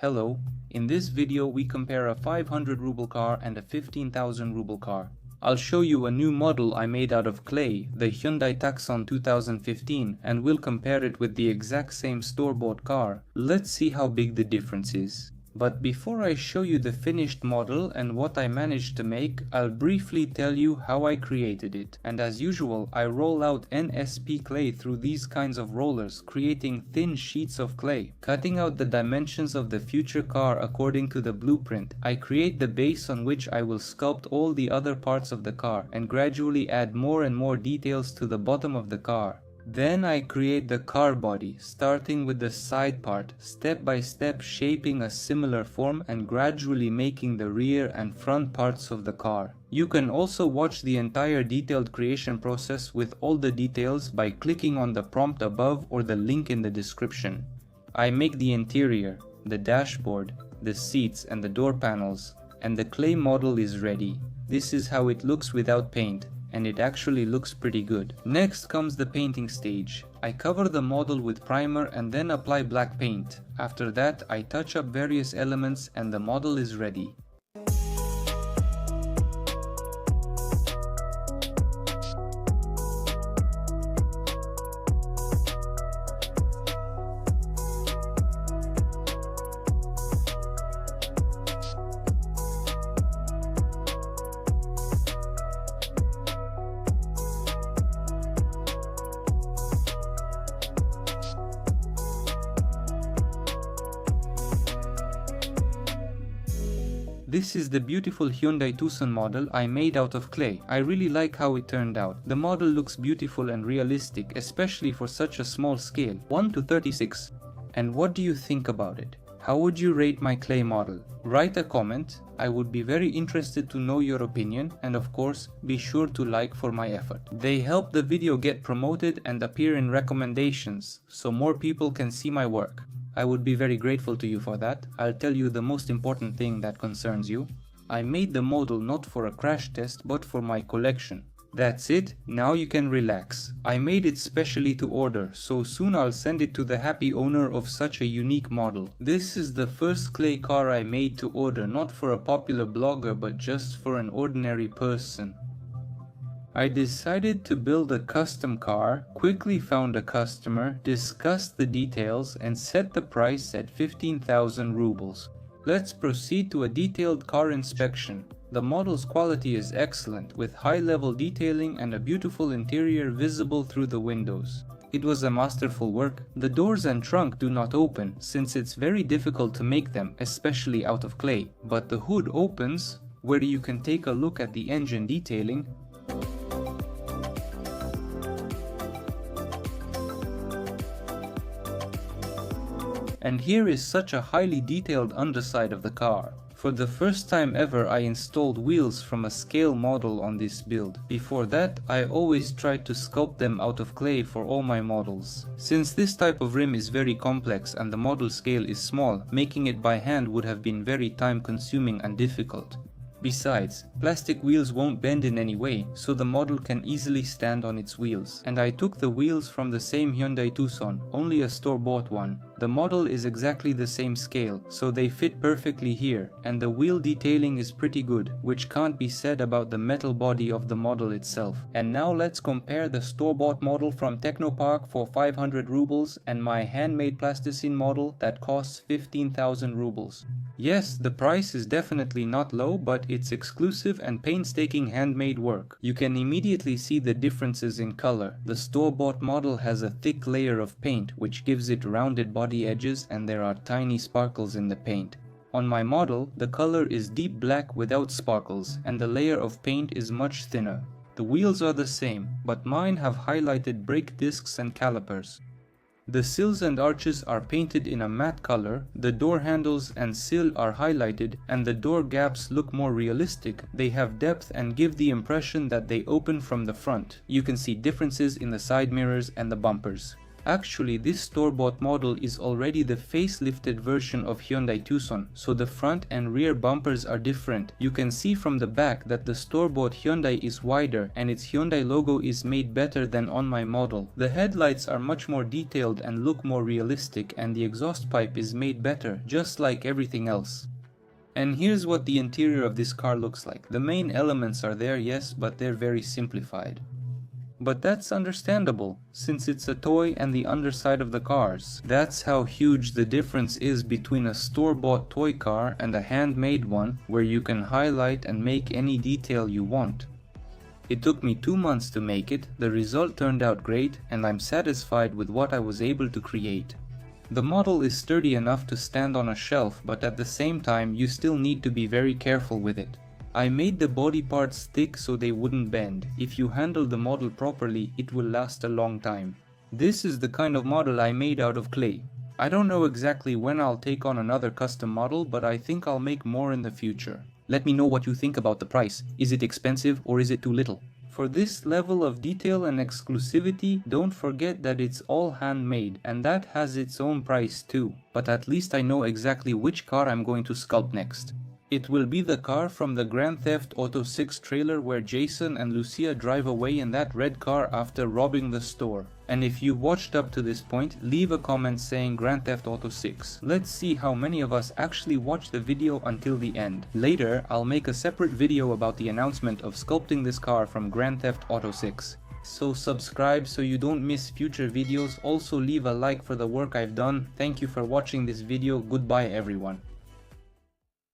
Hello, in this video we compare a 500 ruble car and a 15,000 ruble car. I'll show you a new model I made out of clay, the Hyundai Tucson 2015, and we'll compare it with the exact same store-bought car. Let's see how big the difference is. But before I show you the finished model and what I managed to make, I'll briefly tell you how I created it. And as usual, I roll out NSP clay through these kinds of rollers, creating thin sheets of clay. Cutting out the dimensions of the future car according to the blueprint, I create the base on which I will sculpt all the other parts of the car and gradually add more and more details to the bottom of the car. Then I create the car body, starting with the side part, step by step shaping a similar form and gradually making the rear and front parts of the car. You can also watch the entire detailed creation process with all the details by clicking on the prompt above or the link in the description. I make the interior, the dashboard, the seats and the door panels, and the clay model is ready. This is how it looks without paint. And it actually looks pretty good. Next comes the painting stage. I cover the model with primer and then apply black paint. After that, I touch up various elements and the model is ready. This is the beautiful Hyundai Tucson model I made out of clay. I really like how it turned out. The model looks beautiful and realistic, especially for such a small scale, 1 to 36. And what do you think about it? How would you rate my clay model? Write a comment. I would be very interested to know your opinion, and of course, be sure to like for my effort. They help the video get promoted and appear in recommendations, so more people can see my work. I would be very grateful to you for that. I'll tell you the most important thing that concerns you. I made the model not for a crash test, but for my collection. That's it, now you can relax. I made it specially to order, so soon I'll send it to the happy owner of such a unique model. This is the first clay car I made to order, not for a popular blogger, but just for an ordinary person. I decided to build a custom car, quickly found a customer, discussed the details and set the price at 15,000 rubles. Let's proceed to a detailed car inspection. The model's quality is excellent, with high-level detailing and a beautiful interior visible through the windows. It was a masterful work. The doors and trunk do not open, since it's very difficult to make them, especially out of clay. But the hood opens, where you can take a look at the engine detailing. And here is such a highly detailed underside of the car. For the first time ever, I installed wheels from a scale model on this build. Before that, I always tried to sculpt them out of clay for all my models. Since this type of rim is very complex and the model scale is small, making it by hand would have been very time-consuming and difficult. Besides, plastic wheels won't bend in any way, so the model can easily stand on its wheels. And I took the wheels from the same Hyundai Tucson, only a store-bought one. The model is exactly the same scale, so they fit perfectly here, and the wheel detailing is pretty good, which can't be said about the metal body of the model itself. And now let's compare the store-bought model from Technopark for 500 rubles and my handmade plasticine model that costs 15,000 rubles. Yes, the price is definitely not low, but it's exclusive and painstaking handmade work. You can immediately see the differences in color. The store-bought model has a thick layer of paint, which gives it rounded body edges, and there are tiny sparkles in the paint. On my model, the color is deep black without sparkles, and the layer of paint is much thinner. The wheels are the same, but mine have highlighted brake discs and calipers. The sills and arches are painted in a matte color, the door handles and sill are highlighted, and the door gaps look more realistic. They have depth and give the impression that they open from the front. You can see differences in the side mirrors and the bumpers. Actually, this store-bought model is already the facelifted version of Hyundai Tucson, so the front and rear bumpers are different. You can see from the back that the store-bought Hyundai is wider and its Hyundai logo is made better than on my model. The headlights are much more detailed and look more realistic, and the exhaust pipe is made better, just like everything else. And here's what the interior of this car looks like. The main elements are there, yes, but they're very simplified. But that's understandable, since it's a toy and the underside of the cars. That's how huge the difference is between a store-bought toy car and a handmade one, where you can highlight and make any detail you want. It took me 2 months to make it, the result turned out great, and I'm satisfied with what I was able to create. The model is sturdy enough to stand on a shelf, but at the same time you still need to be very careful with it. I made the body parts thick so they wouldn't bend. If you handle the model properly, it will last a long time. This is the kind of model I made out of clay. I don't know exactly when I'll take on another custom model, but I think I'll make more in the future. Let me know what you think about the price. Is it expensive or is it too little? For this level of detail and exclusivity, don't forget that it's all handmade, and that has its own price too. But at least I know exactly which car I'm going to sculpt next. It will be the car from the Grand Theft Auto 6 trailer where Jason and Lucia drive away in that red car after robbing the store. And if you watched up to this point, leave a comment saying Grand Theft Auto 6. Let's see how many of us actually watch the video until the end. Later, I'll make a separate video about the announcement of sculpting this car from Grand Theft Auto 6. So subscribe so you don't miss future videos. Also leave a like for the work I've done. Thank you for watching this video. Goodbye everyone.